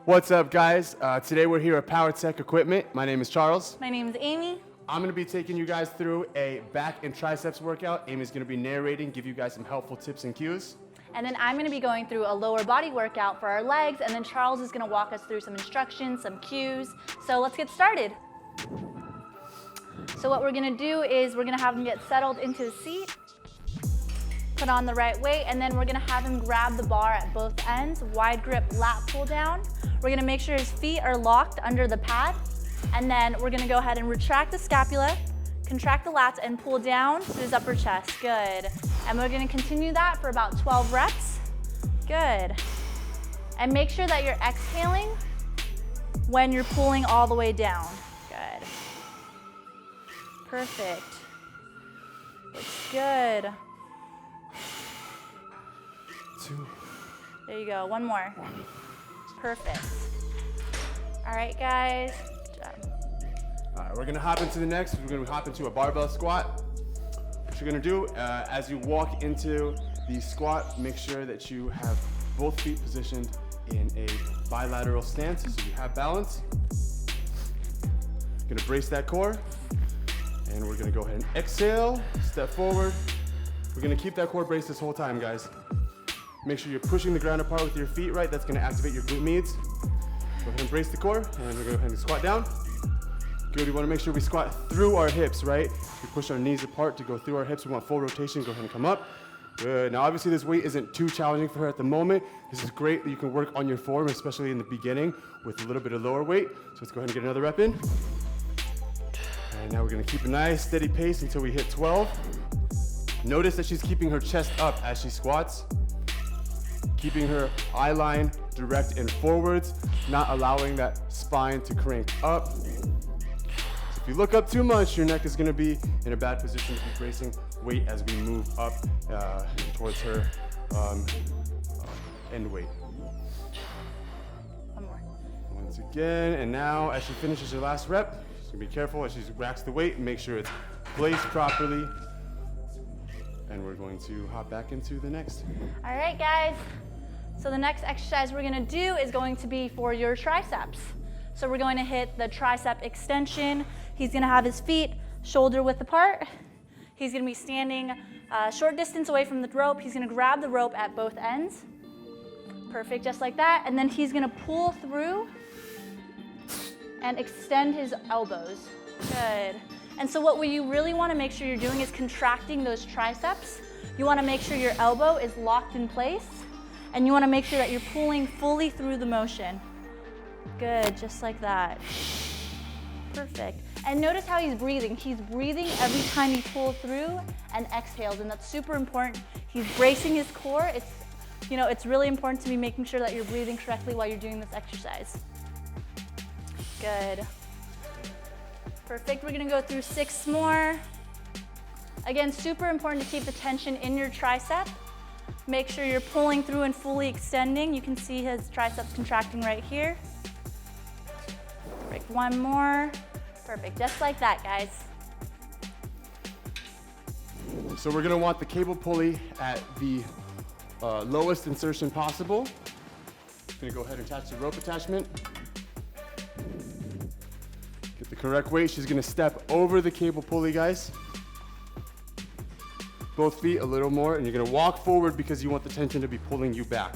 What's up, guys? Today we're here at Powertec Equipment. My name is Charles. My name is Amy. I'm going to be taking you guys through a back and triceps workout. Amy's going to be narrating, give you guys some helpful tips and cues. And then I'm going to be going through a lower body workout for our legs, and then Charles is going to walk us through some instructions, some cues. So let's get started. So what we're going to do is we're going to have him get settled into his seat, put on the right weight, and then we're going to have him grab the bar at both ends, wide grip lat pull down. We're going to make sure his feet are locked under the pad, and then we're going to go ahead and retract the scapula, contract the lats, and pull down to his upper chest. Good. And we're going to continue that for about 12 reps. Good. And make sure that you're exhaling when you're pulling all the way down. Good. Perfect. Looks good. 2. There you go. One more. Perfect. All right, guys. Good job. All right, we're going to hop into the next. We're going to hop into a barbell squat. What you're going to do, as you walk into the squat, make sure that you have both feet positioned in a bilateral stance so you have balance. Going to brace that core. And we're going to go ahead and exhale, step forward. We're going to keep that core braced this whole time, guys. Make sure you're pushing the ground apart with your feet, right? That's going to activate your glute medius. Go ahead and brace the core, and we're going to go ahead and squat down. Good, we want to make sure we squat through our hips, right? We push our knees apart to go through our hips. We want full rotation. Go ahead and come up. Good. Now, obviously, this weight isn't too challenging for her at the moment. This is great that you can work on your form, especially in the beginning, with a little bit of lower weight. So let's go ahead and get another rep in. And now we're going to keep a nice, steady pace until we hit 12. Notice that she's keeping her chest up as she squats, keeping her eye line direct and forwards, not allowing that spine to crank up. So if you look up too much, your neck is going to be in a bad position to be bracing weight as we move up towards her end weight. One more. Once again, and now as she finishes her last rep, she's going to be careful as she racks the weight and make sure it's placed properly. And we're going to hop back into the next. All right, guys. So the next exercise we're going to do is going to be for your triceps. So we're going to hit the tricep extension. He's going to have his feet shoulder width apart. He's going to be standing a short distance away from the rope. He's going to grab the rope at both ends. Perfect, just like that. And then he's going to pull through and extend his elbows. Good. And so what you really want to make sure you're doing is contracting those triceps. You want to make sure your elbow is locked in place, and you want to make sure that you're pulling fully through the motion. Good, just like that. Perfect. And notice how he's breathing. He's breathing every time he pulls through and exhales, and that's super important. He's bracing his core. It's really important to be making sure that you're breathing correctly while you're doing this exercise. Good. Perfect, we're gonna go through 6 more. Again, super important to keep the tension in your tricep. Make sure you're pulling through and fully extending. You can see his triceps contracting right here. Perfect, 1 more. Perfect, just like that, guys. So we're gonna want the cable pulley at the lowest insertion possible. Gonna go ahead and attach the rope attachment. Get the correct weight. She's going to step over the cable pulley, guys. Both feet a little more, and you're going to walk forward because you want the tension to be pulling you back.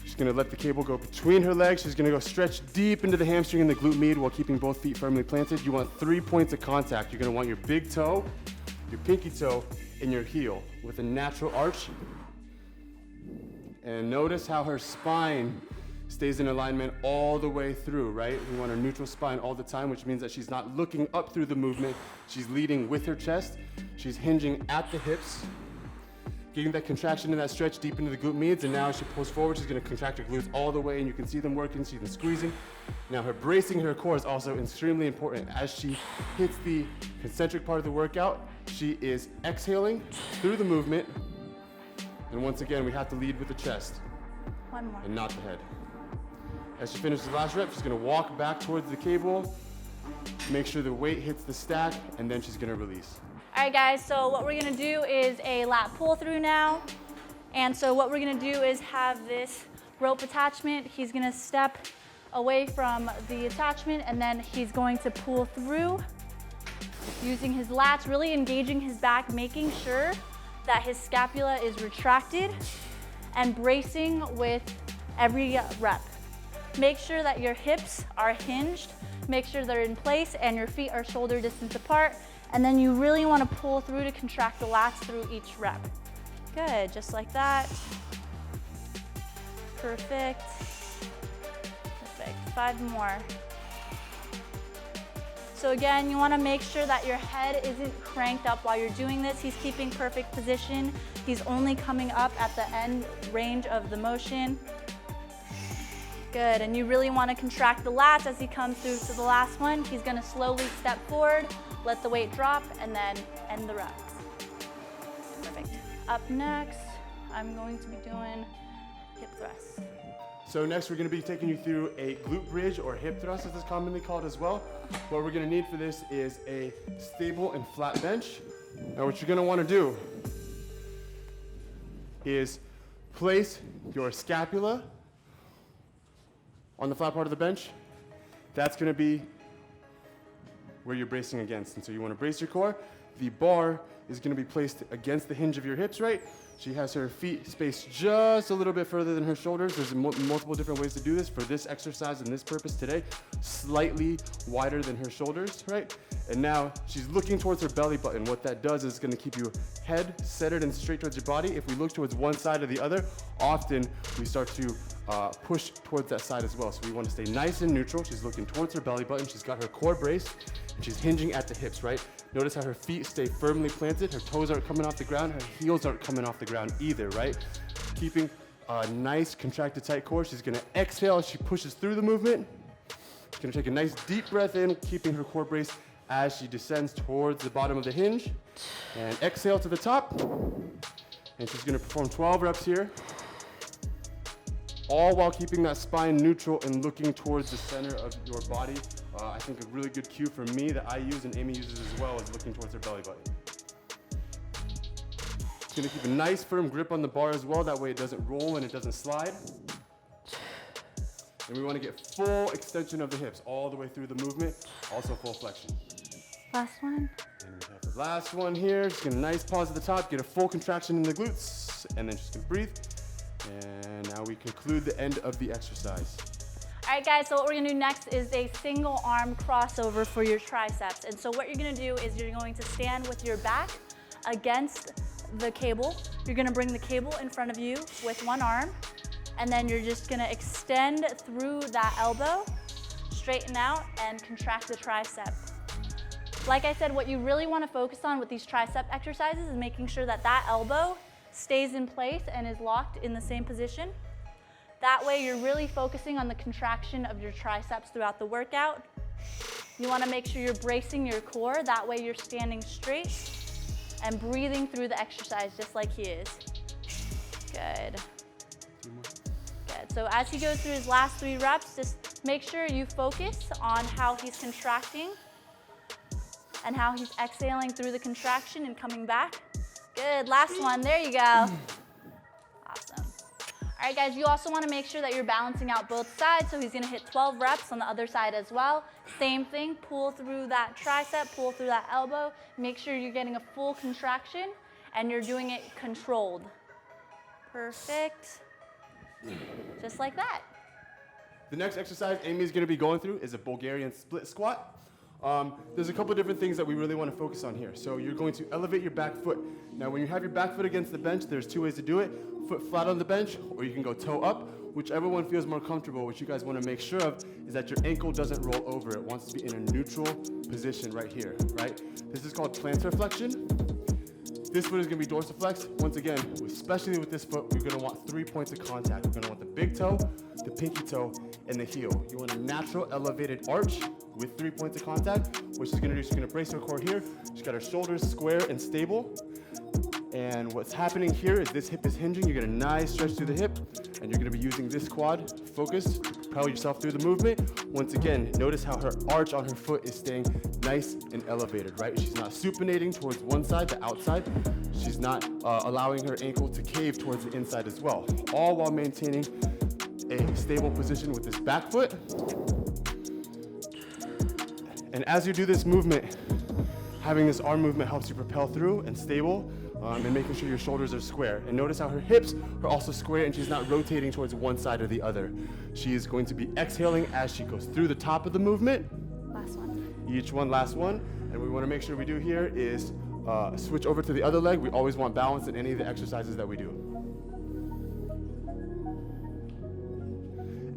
She's going to let the cable go between her legs. She's going to go stretch deep into the hamstring and the glute med while keeping both feet firmly planted. You want 3 points of contact. You're going to want your big toe, your pinky toe, and your heel with a natural arch. And notice how her spine stays in alignment all the way through, right? We want a neutral spine all the time, which means that she's not looking up through the movement. She's leading with her chest. She's hinging at the hips, getting that contraction and that stretch deep into the glute medius, and now as she pulls forward, she's gonna contract her glutes all the way, and you can see them working, she's squeezing. Now her bracing her core is also extremely important. As she hits the concentric part of the workout, she is exhaling through the movement, and once again, we have to lead with the chest. 1 more. And not the head. As she finishes the last rep, she's gonna walk back towards the cable, make sure the weight hits the stack, and then she's gonna release. All right, guys, so what we're gonna do is a lat pull through now. And so what we're gonna do is have this rope attachment. He's gonna step away from the attachment and then he's going to pull through using his lats, really engaging his back, making sure that his scapula is retracted and bracing with every rep. Make sure that your hips are hinged, make sure they're in place and your feet are shoulder distance apart. And then you really want to pull through to contract the lats through each rep. Good, just like that. Perfect. Perfect, 5 more. So again, you want to make sure that your head isn't cranked up while you're doing this. He's keeping perfect position. He's only coming up at the end range of the motion. Good, and you really want to contract the lats as he comes through to the last one. He's going to slowly step forward, let the weight drop, and then end the reps. Perfect. Up next, I'm going to be doing hip thrusts. So next we're going to be taking you through a glute bridge or hip thrust as it's commonly called as well. What we're going to need for this is a stable and flat bench. Now what you're going to want to do is place your scapula on the flat part of the bench. That's going to be where you're bracing against. And so you want to brace your core. The bar is going to be placed against the hinge of your hips, right? She has her feet spaced just a little bit further than her shoulders. There's multiple different ways to do this. For this exercise and this purpose today, slightly wider than her shoulders, right? And now she's looking towards her belly button. What that does is it's going to keep your head centered and straight towards your body. If we look towards one side or the other, often we start to push towards that side as well. So we want to stay nice and neutral. She's looking towards her belly button. She's got her core braced and she's hinging at the hips, right? Notice how her feet stay firmly planted. Her toes aren't coming off the ground. Her heels aren't coming off the ground either, right? Keeping a nice contracted tight core. She's gonna exhale as she pushes through the movement. She's gonna take a nice deep breath in, keeping her core braced as she descends towards the bottom of the hinge. And exhale to the top. And she's gonna perform 12 reps here, all while keeping that spine neutral and looking towards the center of your body. I think a really good cue for me that I use and Amy uses as well is looking towards her belly button. It's gonna keep a nice firm grip on the bar as well, that way it doesn't roll and it doesn't slide. And we wanna get full extension of the hips all the way through the movement, also full flexion. Last one. And we have the last one here. Just get a nice pause at the top, get a full contraction in the glutes, and then just gonna breathe. And now we conclude the end of the exercise. All right, guys, so what we're gonna do next is a single arm crossover for your triceps. And so what you're gonna do is you're going to stand with your back against the cable. You're gonna bring the cable in front of you with one arm, and then you're just gonna extend through that elbow, straighten out, and contract the tricep. Like I said, what you really wanna focus on with these tricep exercises is making sure that that elbow stays in place and is locked in the same position. That way you're really focusing on the contraction of your triceps throughout the workout. You want to make sure you're bracing your core. That way you're standing straight and breathing through the exercise just like he is. Good. Good. So as he goes through his last 3 reps, just make sure you focus on how he's contracting and how he's exhaling through the contraction and coming back. Good, last one, there you go. Awesome. All right, guys, you also wanna make sure that you're balancing out both sides, so he's gonna hit 12 reps on the other side as well. Same thing, pull through that tricep, pull through that elbow, make sure you're getting a full contraction and you're doing it controlled. Perfect, just like that. The next exercise Amy's gonna be going through is a Bulgarian split squat. There's a couple different things that we really want to focus on here. So you're going to elevate your back foot. Now when you have your back foot against the bench, there's 2 ways to do it. Foot flat on the bench, or you can go toe up, whichever one feels more comfortable. What you guys want to make sure of is that your ankle doesn't roll over. It wants to be in a neutral position right here, right? This is called plantar flexion. This foot is going to be dorsiflex. Once again, especially with this foot, we're going to want 3 points of contact. We're going to want the big toe, the pinky toe, and the heel. You want a natural elevated arch with 3 points of contact. What she's going to do, she's going to brace her core here. She's got her shoulders square and stable. And what's happening here is this hip is hinging. You're going to nice stretch through the hip, and you're going to be using this quad focused propel yourself through the movement. Once again, notice how her arch on her foot is staying nice and elevated, right? She's not supinating towards one side, the outside. She's not allowing her ankle to cave towards the inside as well, all while maintaining a stable position with this back foot. And as you do this movement, having this arm movement helps you propel through and stable, and making sure your shoulders are square. And notice how her hips are also square and she's not rotating towards one side or the other. She is going to be exhaling as she goes through the top of the movement. Last one. Each one, last one. And we want to make sure we do here is switch over to the other leg. We always want balance in any of the exercises that we do.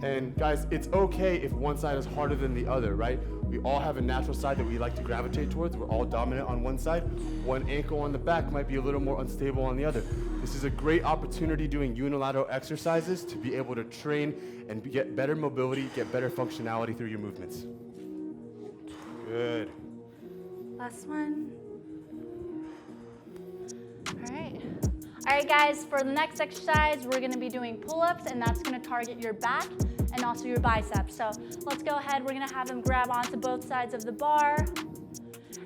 And guys, it's okay if one side is harder than the other, right? We all have a natural side that we like to gravitate towards. We're all dominant on one side. One ankle on the back might be a little more unstable on the other. This is a great opportunity doing unilateral exercises to be able to train and get better mobility, get better functionality through your movements. Good. Last one. All right. All right, guys, for the next exercise, we're gonna be doing pull-ups, and that's gonna target your back and also your biceps. So let's go ahead. We're gonna have them grab onto both sides of the bar.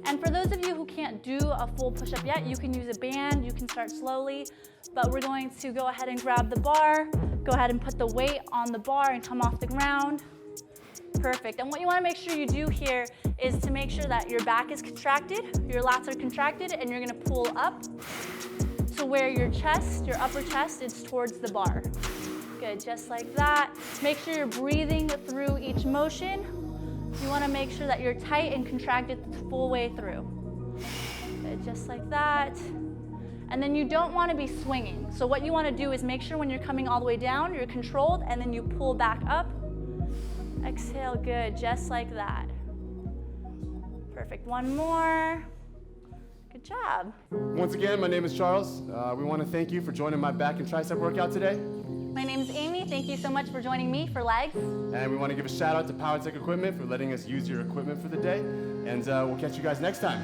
And for those of you who can't do a full push-up yet, you can use a band. You can start slowly, but we're going to go ahead and grab the bar, go ahead and put the weight on the bar and come off the ground. Perfect. And what you wanna make sure you do here is to make sure that your back is contracted, your lats are contracted, and you're gonna pull up to where your chest, your upper chest, is towards the bar. Good, just like that. Make sure you're breathing through each motion. You wanna make sure that you're tight and contracted the full way through. Good, just like that. And then you don't wanna be swinging. So what you wanna do is make sure when you're coming all the way down, you're controlled, and then you pull back up. Exhale, good, just like that. Perfect, one more. Good job. Once again, my name is Charles. We want to thank you for joining my back and tricep workout today. My name is Amy. Thank you so much for joining me for legs. And we want to give a shout out to Powertec Equipment for letting us use your equipment for the day. And we'll catch you guys next time.